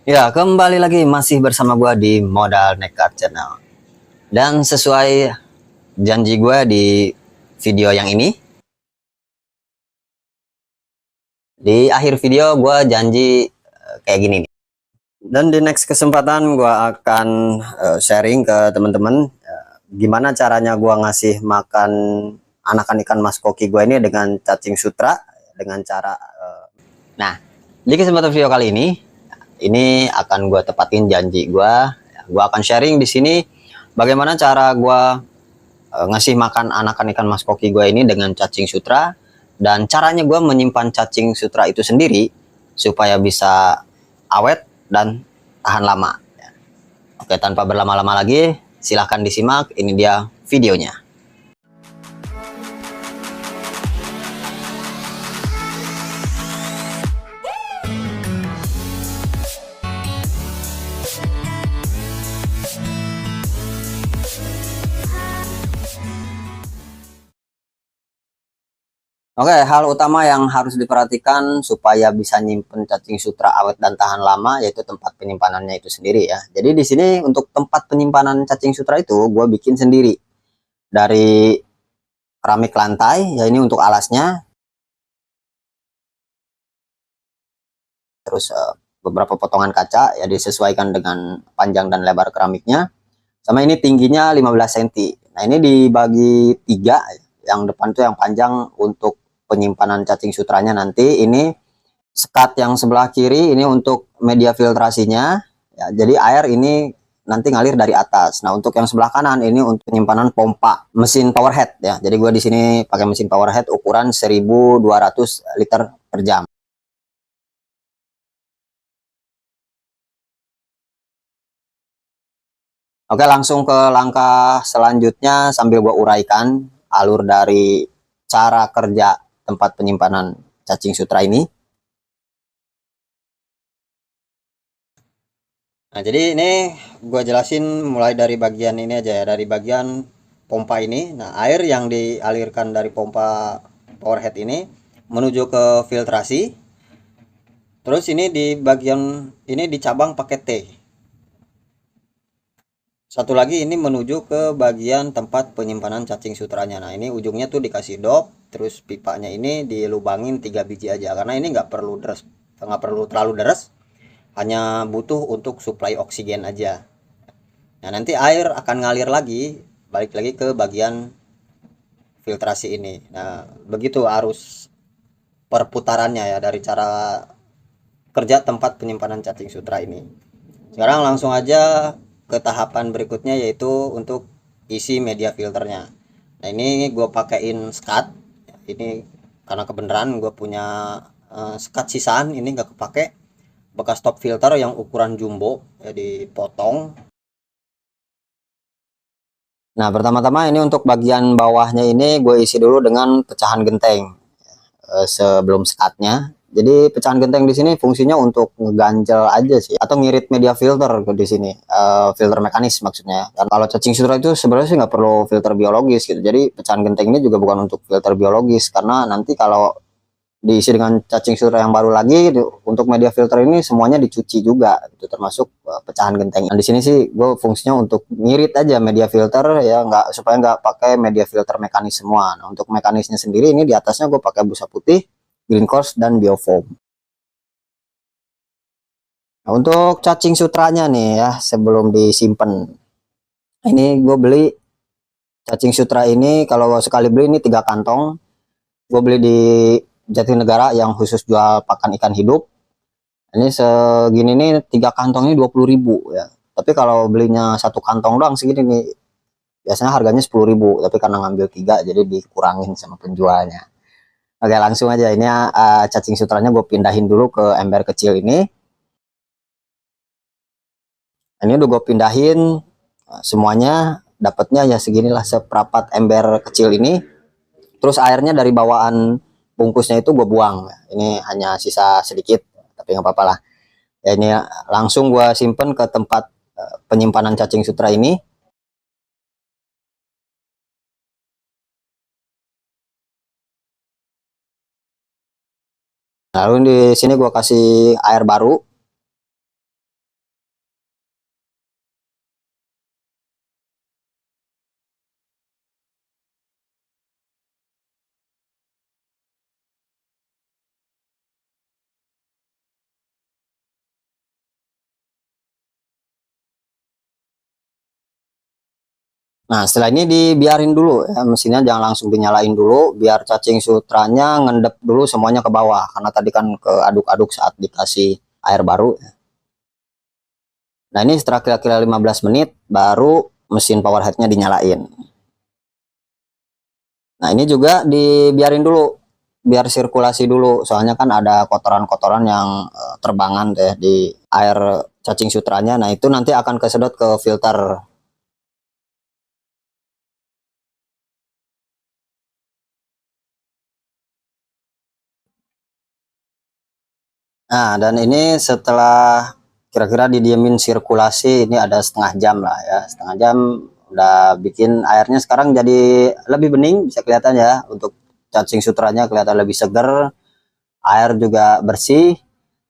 Ya, kembali lagi masih bersama gua di Modal Nekat Channel. Dan sesuai janji gua di video yang ini, di akhir video gua janji kayak gini nih. Dan di next kesempatan gua akan sharing ke teman-teman gimana caranya gua ngasih makan anakan ikan mas koki gua ini dengan cacing sutra dengan cara nah, di kesempatan video kali ini akan gua tepatin janji gua. Gua akan sharing di sini bagaimana cara gua ngasih makan anakan ikan mas koki gue ini dengan cacing sutra, dan caranya gue menyimpan cacing sutra itu sendiri supaya bisa awet dan tahan lama. Oke, tanpa berlama-lama lagi, silahkan disimak. Ini dia videonya. Oke, hal utama yang harus diperhatikan supaya bisa nyimpen cacing sutra awet dan tahan lama yaitu tempat penyimpanannya itu sendiri ya. Jadi di sini untuk tempat penyimpanan cacing sutra itu gue bikin sendiri dari keramik lantai ya, ini untuk alasnya. Terus beberapa potongan kaca ya disesuaikan dengan panjang dan lebar keramiknya. Sama ini tingginya 15 cm. Nah, ini dibagi tiga. Yang depan tuh yang panjang untuk penyimpanan cacing sutranya nanti. Ini sekat yang sebelah kiri ini untuk media filtrasinya. Ya, jadi air ini nanti ngalir dari atas. Nah, untuk yang sebelah kanan ini untuk penyimpanan pompa mesin powerhead ya. Jadi gue di sini pakai mesin powerhead ukuran 1.200 liter per jam. Oke, langsung ke langkah selanjutnya sambil gue uraikan alur dari cara kerja tempat penyimpanan cacing sutra ini. Nah, jadi ini gue jelasin mulai dari bagian ini aja ya, dari bagian pompa ini. Nah, air yang dialirkan dari pompa powerhead ini menuju ke filtrasi. Terus ini di bagian ini dicabang pakai T. Satu lagi ini menuju ke bagian tempat penyimpanan cacing sutranya. Nah, ini ujungnya tuh dikasih dop, terus pipanya ini dilubangin 3 biji aja karena ini nggak perlu deres, nggak perlu terlalu deres, hanya butuh untuk suplai oksigen aja. Nah, nanti air akan ngalir lagi, balik lagi ke bagian filtrasi ini. Nah, begitu arus perputarannya ya dari cara kerja tempat penyimpanan cacing sutra ini. Sekarang langsung aja ke tahapan berikutnya yaitu untuk isi media filternya. Nah, ini gue pakein skat. Ini karena kebenaran gue punya skat sisaan ini nggak kepake, bekas top filter yang ukuran jumbo ya, dipotong. Nah, pertama-tama ini untuk bagian bawahnya ini gue isi dulu dengan pecahan genteng sebelum sekatnya. Jadi pecahan genteng di sini fungsinya untuk ngeganjel aja sih, atau ngirit media filter di sini, filter mekanis maksudnya. Dan kalau cacing sutra itu sebenarnya sih nggak perlu filter biologis gitu. Jadi pecahan genteng ini juga bukan untuk filter biologis, karena nanti kalau diisi dengan cacing sutra yang baru lagi untuk media filter ini semuanya dicuci juga itu termasuk pecahan genteng. Nah, di sini sih gue fungsinya untuk ngirit aja media filter ya, nggak supaya nggak pakai media filter mekanis semua. Nah, untuk mekanisnya sendiri ini di atasnya gue pakai busa putih, green course, dan biofoam. Nah, untuk cacing sutranya nih ya sebelum disimpan, ini gue beli cacing sutra ini kalau sekali beli ini 3 kantong. Gue beli di Jatinegara yang khusus jual pakan ikan hidup. Ini segini nih 3 kantongnya 20.000 ya. Tapi kalau belinya 1 kantong doang segini nih biasanya harganya 10.000. Tapi karena ngambil 3 jadi dikurangin sama penjualnya. Oke, langsung aja ini cacing sutranya gue pindahin dulu ke ember kecil ini. Ini udah gue pindahin semuanya, dapatnya ya seginilah seperapat ember kecil ini. Terus airnya dari bawaan bungkusnya itu gue buang. Ini hanya sisa sedikit tapi nggak apa-apa lah. Ya, ini langsung gue simpen ke tempat penyimpanan cacing sutra ini. Lalu di sini gue kasih air baru. Nah, setelah ini dibiarin dulu ya, mesinnya jangan langsung dinyalain dulu, biar cacing sutranya ngendep dulu semuanya ke bawah, karena tadi kan keaduk-aduk saat dikasih air baru. Nah, ini setelah kira-kira 15 menit baru mesin power headnya dinyalain. Nah, ini juga dibiarin dulu biar sirkulasi dulu, soalnya kan ada kotoran-kotoran yang terbangan deh di air cacing sutranya. Nah, itu nanti akan kesedot ke filter. Nah, dan ini setelah kira-kira didiemin sirkulasi ini ada setengah jam lah ya, setengah jam udah bikin airnya sekarang jadi lebih bening, bisa kelihatan ya, untuk cacing sutranya kelihatan lebih seger, air juga bersih.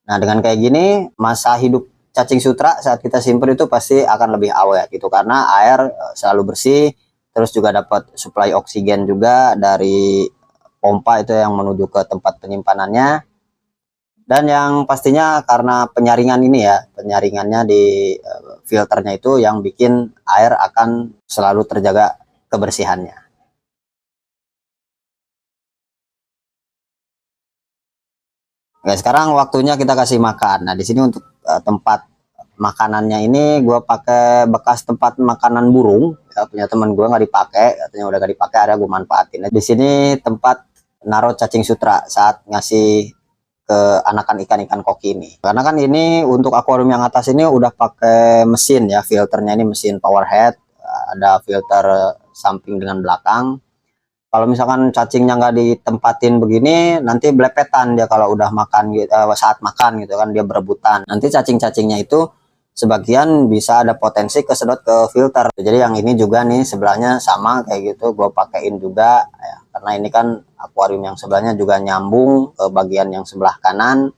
Nah, dengan kayak gini masa hidup cacing sutra saat kita simpen itu pasti akan lebih awet gitu, karena air selalu bersih, terus juga dapat suplai oksigen juga dari pompa itu yang menuju ke tempat penyimpanannya. Dan yang pastinya karena penyaringan ini ya, penyaringannya di filternya itu yang bikin air akan selalu terjaga kebersihannya. Oke, sekarang waktunya kita kasih makan. Nah, di sini untuk tempat makanannya ini gue pakai bekas tempat makanan burung ya, punya teman gue, nggak dipakai, katanya udah gak dipakai, ada gue manfaatin. Di sini tempat naruh cacing sutra saat ngasih ke anakan ikan-ikan koki ini, karena kan ini untuk akuarium yang atas ini udah pakai mesin ya, filternya ini mesin power head, ada filter samping dengan belakang. Kalau misalkan cacingnya nggak ditempatin begini, nanti belepetan dia kalau udah makan gitu, saat makan gitu kan dia berebutan. Nanti cacing-cacingnya itu sebagian bisa ada potensi kesedot ke filter. Jadi yang ini juga nih sebelahnya sama kayak gitu, gue pakein juga ya, karena ini kan akuarium yang sebelahnya juga nyambung ke bagian yang sebelah kanan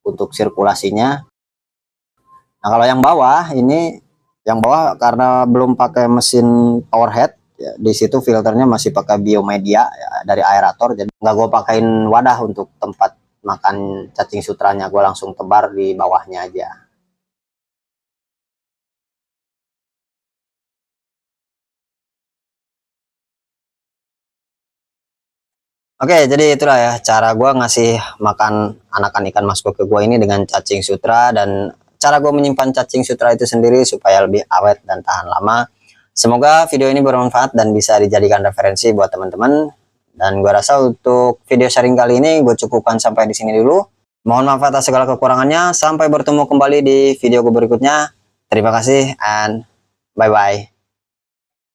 untuk sirkulasinya. Nah, kalau yang bawah ini, yang bawah karena belum pakai mesin power head ya, di situ filternya masih pakai biomedia ya, dari aerator, jadi nggak gue pakein wadah untuk tempat makan cacing sutranya, gue langsung tebar di bawahnya aja. Oke, jadi itulah ya cara gue ngasih makan anakan ikan masuk ke gue ini dengan cacing sutra, dan cara gue menyimpan cacing sutra itu sendiri supaya lebih awet dan tahan lama. Semoga video ini bermanfaat dan bisa dijadikan referensi buat teman-teman. Dan gue rasa untuk video sharing kali ini gue cukupkan sampai di sini dulu. Mohon maaf atas segala kekurangannya. Sampai bertemu kembali di video gue berikutnya. Terima kasih and bye-bye.